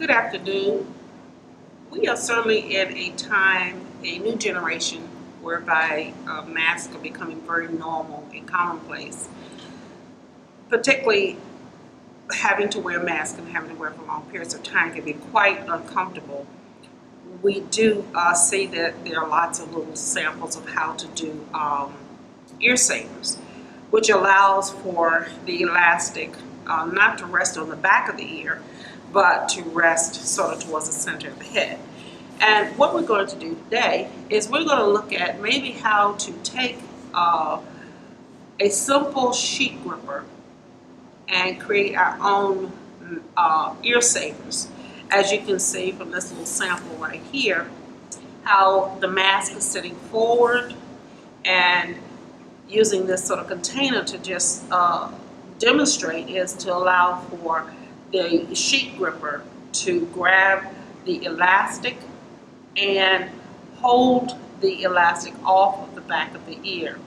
Good afternoon. We are certainly in a time, a new generation, whereby masks are becoming very normal and commonplace. Particularly having to wear masks and having to wear for long periods of time can be quite uncomfortable. We do see that there are lots of little samples of how to do ear savers, which allows for the elastic not to rest on the back of the ear, but to rest sort of towards the center of the head. And what we're going to do today is we're going to look at maybe how to take a simple sheet gripper and create our own ear savers. As you can see from this little sample right here, how the mask is sitting forward and using this sort of container to just demonstrate is to allow for the sheet gripper to grab the elastic and hold the elastic off of the back of the ear.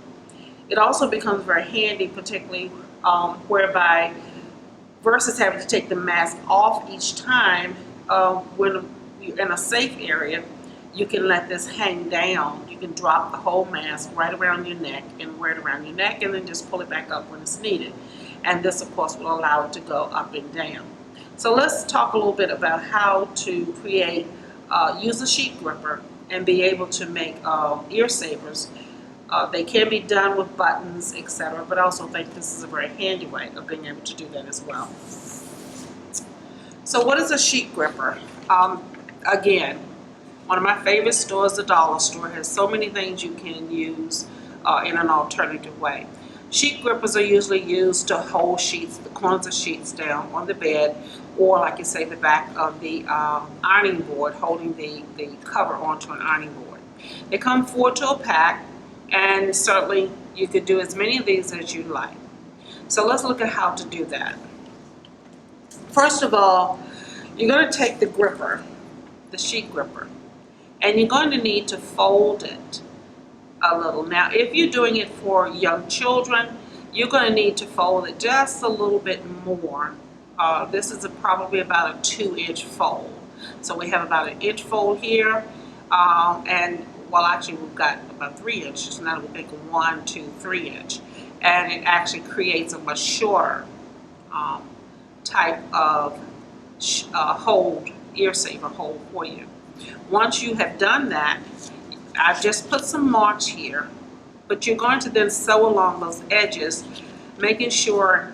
It also becomes very handy, particularly whereby versus having to take the mask off each time, when you're in a safe area, you can let this hang down. You can drop the whole mask right around your neck and wear it around your neck and then just pull it back up when it's needed. And this, of course, will allow it to go up and down. So let's talk a little bit about how to create, use a sheet gripper and be able to make ear savers. They can be done with buttons, etc., but I also think this is a very handy way of being able to do that as well. So what is a sheet gripper? Again, one of my favorite stores, the dollar store, has so many things you can use in an alternative way. Sheet grippers are usually used to hold sheets, the corners of sheets down on the bed, or like you say, the back of the ironing board, holding the cover onto an ironing board. They come 4 to a pack, and certainly you could do as many of these as you like. So let's look at how to do that. First of all, you're going to take the gripper, the sheet gripper, and you're going to need to fold it a little. Now, if you're doing it for young children, you're going to need to fold it just a little bit more. This is probably about a 2-inch fold. So we have about an inch fold here, and well, actually we've got about 3 inches. Now we'll make a 1, 2, 3 inch, and it actually creates a much shorter type of hold, ear saver hold for you. Once you have done that, I've just put some marks here, but you're going to then sew along those edges, making sure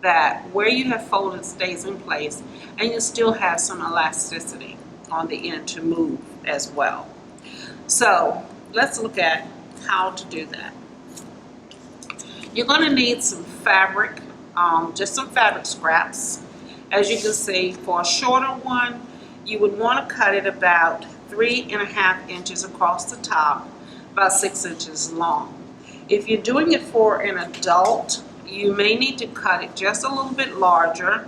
that where you have folded stays in place, and you still have some elasticity on the end to move as well. So let's look at how to do that. You're going to need some fabric, just some fabric scraps. As you can see, for a shorter one, you would want to cut it about 3.5 inches across the top, about 6 inches long. If you're doing it for an adult, you may need to cut it just a little bit larger,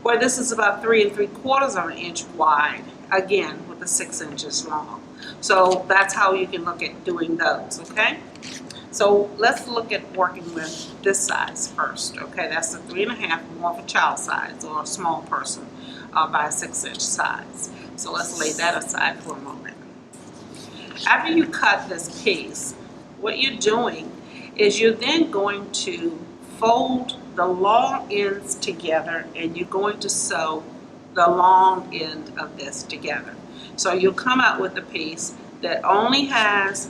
where this is about 3 3/4 of an inch wide, again with the 6 inches long. So that's how you can look at doing those, okay? So let's look at working with this size first, okay? That's the 3.5, more of a child size or a small person by a 6-inch size. So let's lay that aside for a moment. After you cut this piece, what you're doing is you're then going to fold the long ends together, and you're going to sew the long end of this together. So you'll come out with a piece that only has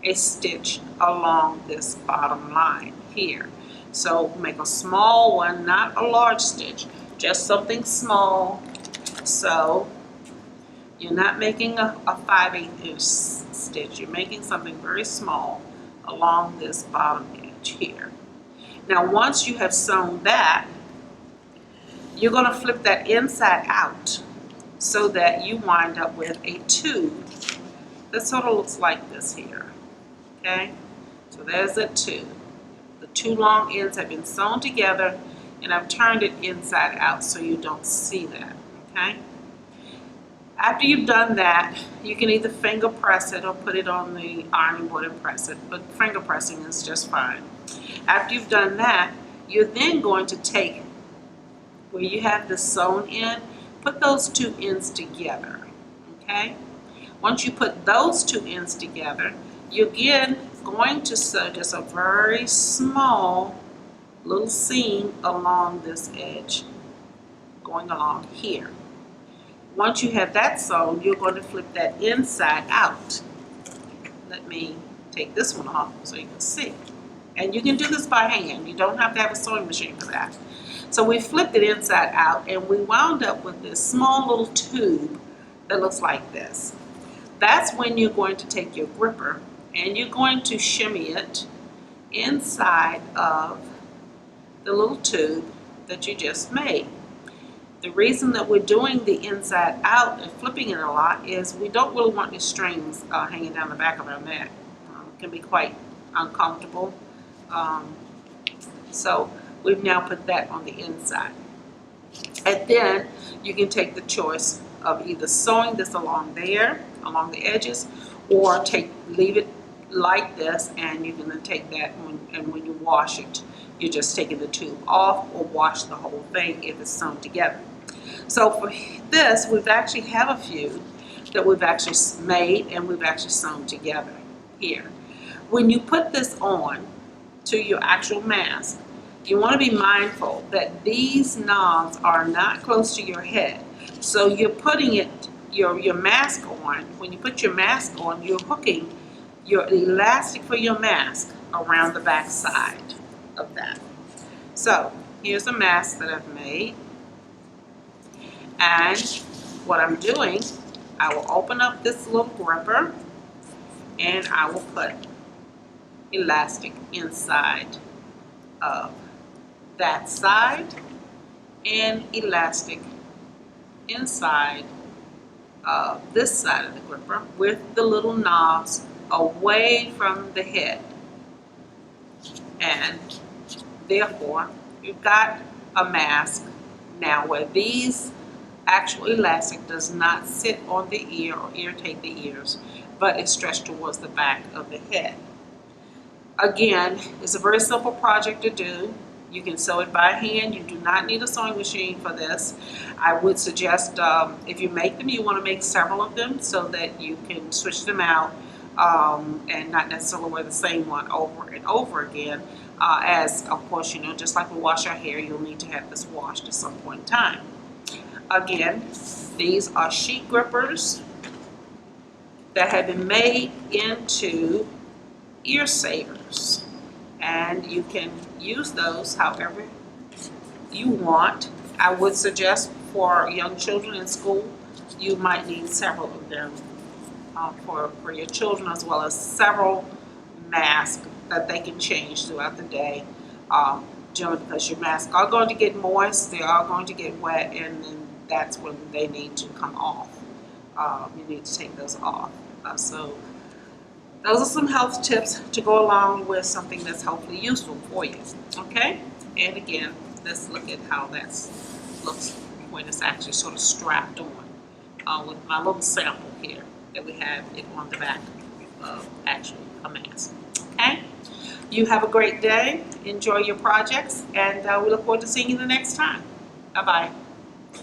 a stitch along this bottom line here. So make a small one, not a large stitch, just something small. So you're not making a 5/8 inch stitch, you're making something very small along this bottom edge here. Now once you have sewn that, you're going to flip that inside out so that you wind up with a tube that sort of looks like this here. Okay, so there's a tube. The 2 long ends have been sewn together, and I've turned it inside out so you don't see that. Okay. After you've done that, you can either finger press it or put it on the ironing board and press it, but finger pressing is just fine. After you've done that, you're then going to take where you have this sewn in, put those two ends together, okay? Once you put those two ends together, you're again going to sew just a very small little seam along this edge, going along here. Once you have that sewn, you're going to flip that inside out. Let me take this one off so you can see. And you can do this by hand. You don't have to have a sewing machine for that. So we flipped it inside out and we wound up with this small little tube that looks like this. That's when you're going to take your gripper and you're going to shimmy it inside of the little tube that you just made. The reason that we're doing the inside out and flipping it a lot is we don't really want any strings hanging down the back of our neck. It can be quite uncomfortable. So we've now put that on the inside. And then you can take the choice of either sewing this along there, along the edges, or leave it like this, and you can then take that and when you wash it, you're just taking the tube off, or wash the whole thing if it's sewn together. So for this, we've actually have a few that we've actually made and we've actually sewn together here. When you put this on to your actual mask, you want to be mindful that these knobs are not close to your head. So you're putting your mask on. When you put your mask on, you're hooking your elastic for your mask around the back side of that. So here's a mask that I've made. And what I'm doing, I will open up this little gripper and I will put elastic inside of that side and elastic inside of this side of the gripper with the little knobs away from the head. And therefore, you've got a mask now where these actual elastic does not sit on the ear or irritate the ears, but it's stretched towards the back of the head. Again, it's a very simple project to do. You can sew it by hand. You do not need a sewing machine for this. I would suggest if you make them, you want to make several of them so that you can switch them out and not necessarily wear the same one over and over again. As of course, you know, just like we wash our hair, you'll need to have this washed at some point in time. Again, these are sheet grippers that have been made into ear savers, and you can use those however you want. I would suggest for young children in school, you might need several of them for your children, as well as several masks that they can change throughout the day. Generally, because your masks are going to get moist, they are going to get wet, and then that's when they need to come off. You need to take those off. So those are some health tips to go along with something that's hopefully useful for you. Okay? And again, let's look at how that looks when it's actually sort of strapped on with my little sample here that we have it on the back of actually a mask. Okay? You have a great day. Enjoy your projects, and we look forward to seeing you the next time. Bye-bye.